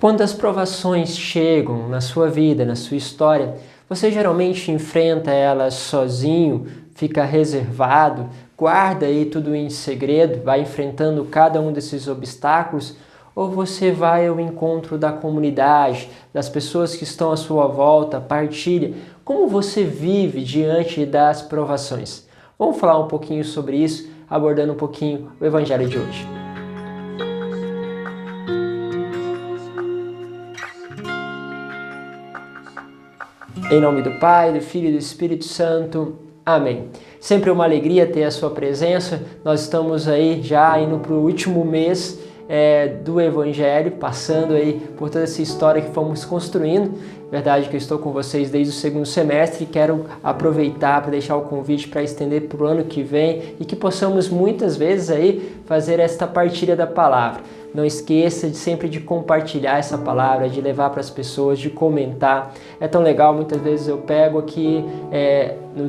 Quando as provações chegam na sua vida, na sua história, você geralmente enfrenta elas sozinho, fica reservado, guarda aí tudo em segredo, vai enfrentando cada um desses obstáculos, ou você vai ao encontro da comunidade, das pessoas que estão à sua volta, partilha? Como você vive diante das provações? Vamos falar um pouquinho sobre isso, abordando um pouquinho o Evangelho de hoje. Em nome do Pai, do Filho e do Espírito Santo. Amém. Sempre uma alegria ter a sua presença. Nós estamos aí já indo para o último mês do Evangelho, passando aí por toda essa história que fomos construindo. Verdade que eu estou com vocês desde o segundo semestre e quero aproveitar para deixar o convite para estender para o ano que vem e que possamos muitas vezes aí fazer esta partilha da palavra. Não esqueça sempre de compartilhar essa palavra, de levar para as pessoas, de comentar. É tão legal, muitas vezes eu pego aqui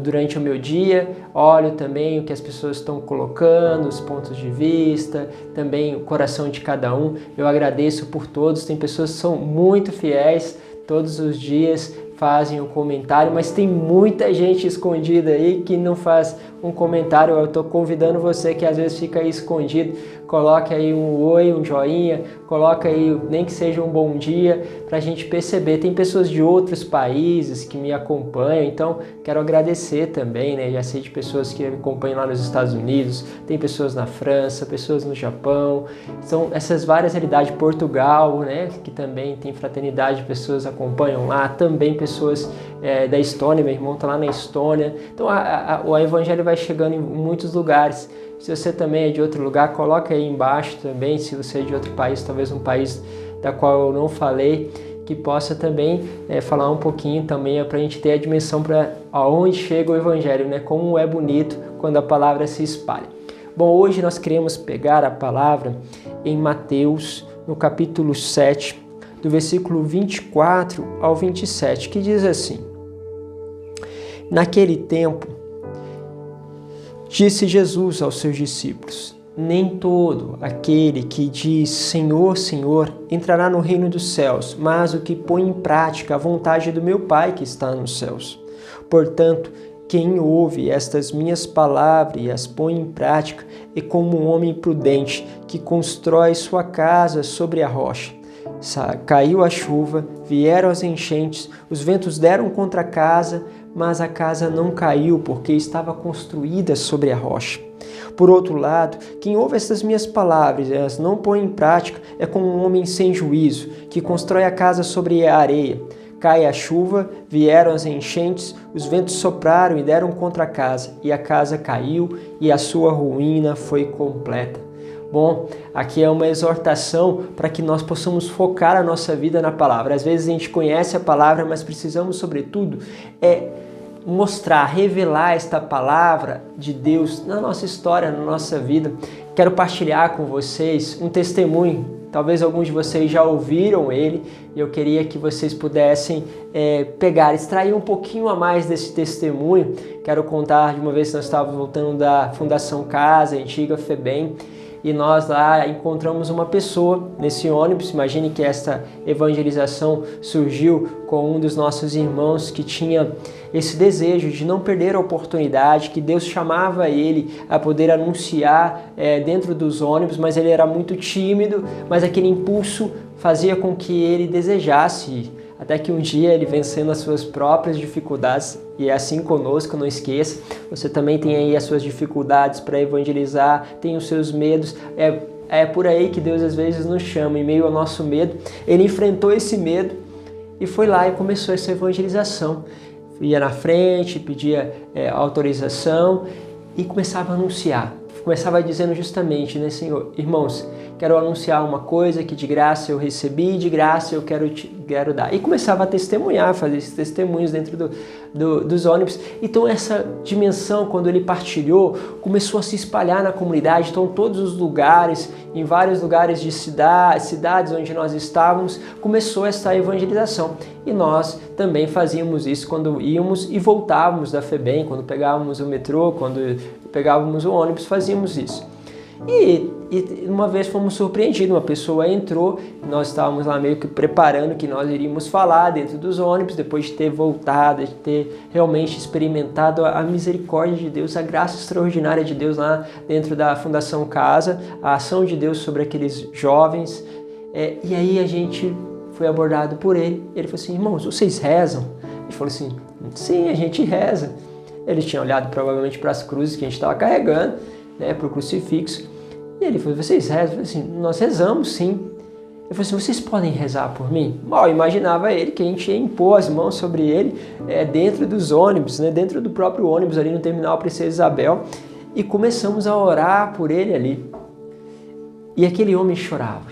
durante o meu dia, olho também o que as pessoas estão colocando, os pontos de vista, também o coração de cada um. Eu agradeço por todos, tem pessoas que são muito fiéis, todos os dias fazem um comentário, mas tem muita gente escondida aí que não faz um comentário. Eu estou convidando você que às vezes fica aí escondido, coloque aí um oi, um joinha, coloque aí nem que seja um bom dia para a gente perceber. Tem pessoas de outros países que me acompanham, então quero agradecer também, né? Já sei de pessoas que me acompanham lá nos Estados Unidos, tem pessoas na França, pessoas no Japão, são essas várias realidades. Portugal, né? Que também tem fraternidade, pessoas acompanham lá, também pessoas da Estônia, meu irmão está lá na Estônia. Então o Evangelho vai chegando em muitos lugares. Se você também é de outro lugar, coloca aí embaixo também, se você é de outro país, talvez um país da qual eu não falei, que possa também falar um pouquinho também, para a gente ter a dimensão para aonde chega o Evangelho, né? Como é bonito quando a palavra se espalha. Bom, hoje nós queremos pegar a palavra em Mateus, no capítulo 7, do versículo 24 ao 27, que diz assim: Naquele tempo, disse Jesus aos seus discípulos: Nem todo aquele que diz Senhor, Senhor, entrará no reino dos céus, mas o que põe em prática a vontade do meu Pai que está nos céus. Portanto, quem ouve estas minhas palavras e as põe em prática é como um homem prudente que constrói sua casa sobre a rocha. Caiu a chuva, vieram as enchentes, os ventos deram contra a casa, mas a casa não caiu porque estava construída sobre a rocha. Por outro lado, quem ouve estas minhas palavras e as não põe em prática é como um homem sem juízo, que constrói a casa sobre a areia. Cai a chuva, vieram as enchentes, os ventos sopraram e deram contra a casa, e a casa caiu e a sua ruína foi completa. Bom, aqui é uma exortação para que nós possamos focar a nossa vida na palavra. Às vezes a gente conhece a palavra, mas precisamos, sobretudo, mostrar, revelar esta palavra de Deus na nossa história, na nossa vida. Quero partilhar com vocês um testemunho. Talvez alguns de vocês já ouviram ele e eu queria que vocês pudessem extrair um pouquinho a mais desse testemunho. Quero contar de uma vez que nós estávamos voltando da Fundação Casa, antiga FEBEM, e nós lá encontramos uma pessoa nesse ônibus. Imagine que esta evangelização surgiu com um dos nossos irmãos que tinha esse desejo de não perder a oportunidade, que Deus chamava ele a poder anunciar dentro dos ônibus, mas ele era muito tímido, mas aquele impulso fazia com que ele desejasse ir. Até que um dia ele, vencendo as suas próprias dificuldades, e é assim conosco, não esqueça, você também tem aí as suas dificuldades para evangelizar, tem os seus medos, é por aí que Deus às vezes nos chama, em meio ao nosso medo. Ele enfrentou esse medo e foi lá e começou essa evangelização. Ia na frente, pedia autorização e começava a anunciar. Começava dizendo justamente, né, Senhor, irmãos, quero anunciar uma coisa que de graça eu recebi, de graça eu quero dar. E começava a testemunhar, fazer esses testemunhos dentro dos ônibus. Então essa dimensão, quando ele partilhou, começou a se espalhar na comunidade. Então todos os lugares, em vários lugares de cidades onde nós estávamos, começou essa evangelização. E nós também fazíamos isso quando íamos e voltávamos da FEBEM, quando pegávamos o metrô, quando pegávamos o ônibus, fazíamos isso. E uma vez fomos surpreendidos, uma pessoa entrou, nós estávamos lá meio que preparando que nós iríamos falar dentro dos ônibus, depois de ter voltado, de ter realmente experimentado a misericórdia de Deus, a graça extraordinária de Deus lá dentro da Fundação Casa, a ação de Deus sobre aqueles jovens. E aí a gente foi abordado por ele. Ele falou assim: irmãos, vocês rezam? Ele falou assim: sim, a gente reza. Ele tinha olhado provavelmente para as cruzes que a gente estava carregando, né, para o crucifixo. E ele falou: vocês rezam? Eu falei assim: nós rezamos sim. Ele falou assim: vocês podem rezar por mim? Mal imaginava ele que a gente ia impor as mãos sobre ele dentro dos ônibus, né, dentro do próprio ônibus ali no terminal Princesa Isabel. E começamos a orar por ele ali. E aquele homem chorava.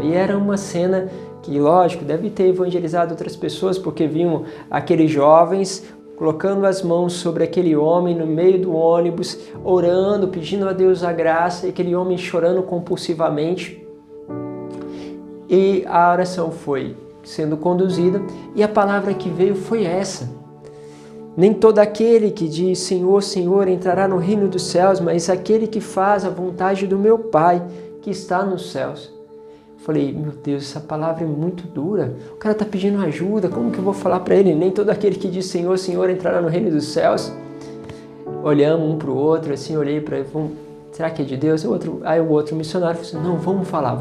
E era uma cena que, lógico, deve ter evangelizado outras pessoas, porque viam aqueles jovens colocando as mãos sobre aquele homem no meio do ônibus, orando, pedindo a Deus a graça, e aquele homem chorando compulsivamente. E a oração foi sendo conduzida, e a palavra que veio foi essa: nem todo aquele que diz Senhor, Senhor entrará no reino dos céus, mas aquele que faz a vontade do meu Pai que está nos céus. Falei: meu Deus, essa palavra é muito dura. O cara está pedindo ajuda, como que eu vou falar para ele? Nem todo aquele que diz Senhor, Senhor entrará no reino dos céus. Olhamos um para o outro, assim, olhei para ele, será que é de Deus? Aí o outro missionário falou assim: não, vamos falar.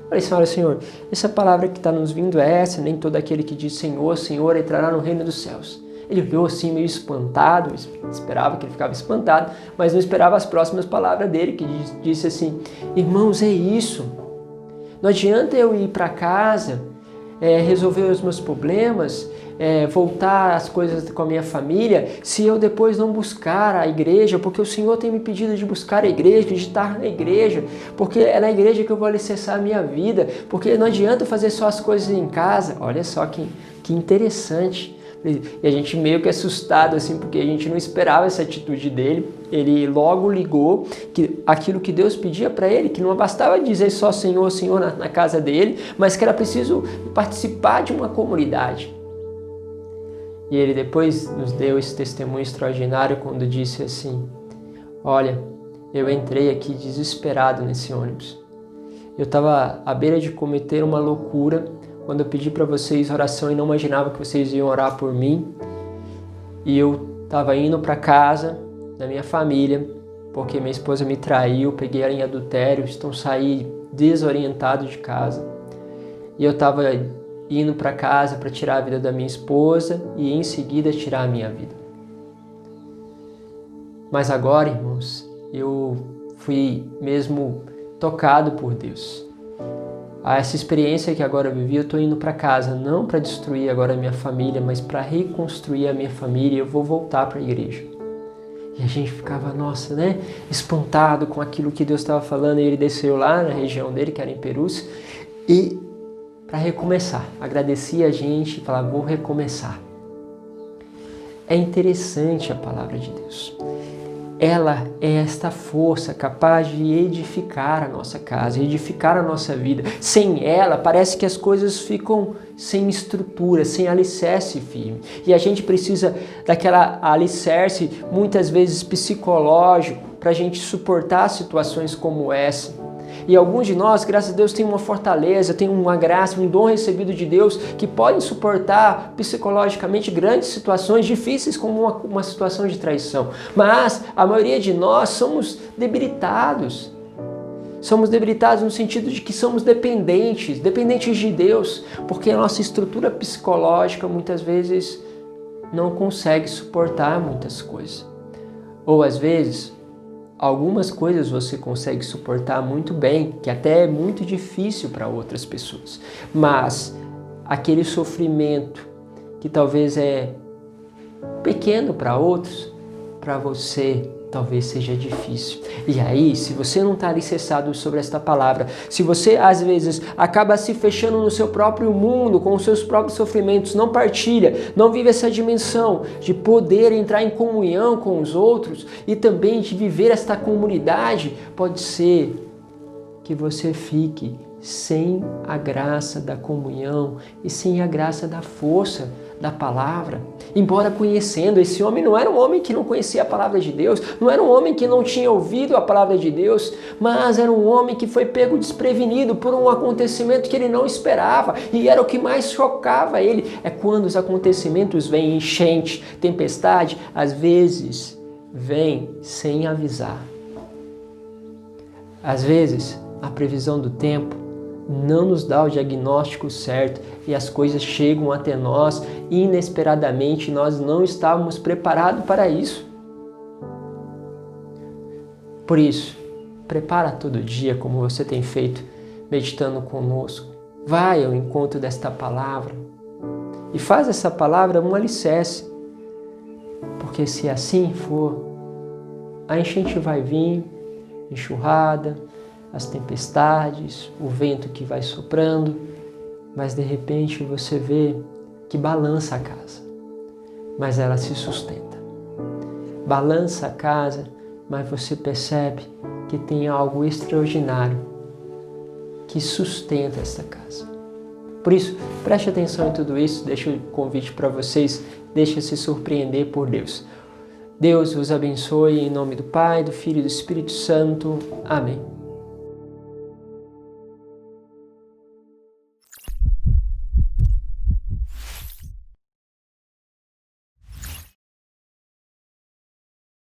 Falei: Senhor, essa palavra que está nos vindo é essa: nem todo aquele que diz Senhor, Senhor entrará no reino dos céus. Ele olhou assim meio espantado, esperava que ele ficava espantado, mas não esperava as próximas palavras dele, que disse assim: irmãos, é isso. Não adianta eu ir para casa, resolver os meus problemas, voltar as coisas com a minha família, se eu depois não buscar a igreja, porque o Senhor tem me pedido de buscar a igreja, de estar na igreja, porque é na igreja que eu vou alicerçar a minha vida, porque não adianta fazer só as coisas em casa. Olha só que interessante. E a gente meio que assustado, assim, porque a gente não esperava essa atitude dele. Ele logo ligou que aquilo que Deus pedia para ele, que não bastava dizer só Senhor, Senhor na casa dele, mas que era preciso participar de uma comunidade. E ele depois nos deu esse testemunho extraordinário quando disse assim: olha, eu entrei aqui desesperado nesse ônibus. Eu estava à beira de cometer uma loucura quando eu pedi para vocês oração e não imaginava que vocês iam orar por mim. E eu estava indo para casa da minha família, porque minha esposa me traiu, peguei ela em adultério, então saí desorientado de casa. E eu estava indo para casa para tirar a vida da minha esposa e em seguida tirar a minha vida. Mas agora, irmãos, eu fui mesmo tocado por Deus. Essa experiência que agora eu vivi, eu estou indo para casa, não para destruir agora a minha família, mas para reconstruir a minha família. Eu vou voltar para a igreja. E a gente ficava, nossa, né, espantado com aquilo que Deus estava falando. E ele desceu lá na região dele, que era em Perus, e para recomeçar, agradecia a gente e falava: vou recomeçar. É interessante a palavra de Deus. Ela é esta força capaz de edificar a nossa casa, edificar a nossa vida. Sem ela, parece que as coisas ficam sem estrutura, sem alicerce firme. E a gente precisa daquela alicerce, muitas vezes psicológico, para a gente suportar situações como essa. E alguns de nós, graças a Deus, têm uma fortaleza, têm uma graça, um dom recebido de Deus, que podem suportar psicologicamente grandes situações difíceis, como uma situação de traição. Mas a maioria de nós somos debilitados. Somos debilitados no sentido de que somos dependentes de Deus, porque a nossa estrutura psicológica muitas vezes não consegue suportar muitas coisas. Ou às vezes, algumas coisas você consegue suportar muito bem, que até é muito difícil para outras pessoas. Mas aquele sofrimento que talvez é pequeno para outros, para você talvez seja difícil. E aí, se você não está alicerçado sobre esta palavra, se você às vezes acaba se fechando no seu próprio mundo, com os seus próprios sofrimentos, não partilha, não vive essa dimensão de poder entrar em comunhão com os outros e também de viver esta comunidade, pode ser que você fique sem a graça da comunhão e sem a graça da força da palavra. Embora conhecendo, esse homem não era um homem que não conhecia a palavra de Deus, não era um homem que não tinha ouvido a palavra de Deus, mas era um homem que foi pego desprevenido por um acontecimento que ele não esperava, e era o que mais chocava ele. É quando os acontecimentos vêm, enchente, tempestade, às vezes vem sem avisar. Às vezes, a previsão do tempo não nos dá o diagnóstico certo e as coisas chegam até nós inesperadamente, nós não estávamos preparados para isso. Por isso, prepara todo dia como você tem feito, meditando conosco. Vai ao encontro desta palavra e faz essa palavra um alicerce, porque se assim for, a enchente vai vir, enxurrada, as tempestades, o vento que vai soprando, mas de repente você vê que balança a casa, mas ela se sustenta. Balança a casa, mas você percebe que tem algo extraordinário que sustenta essa casa. Por isso, preste atenção em tudo isso, deixo o convite para vocês, deixe se surpreender por Deus. Deus vos abençoe em nome do Pai, do Filho e do Espírito Santo. Amém.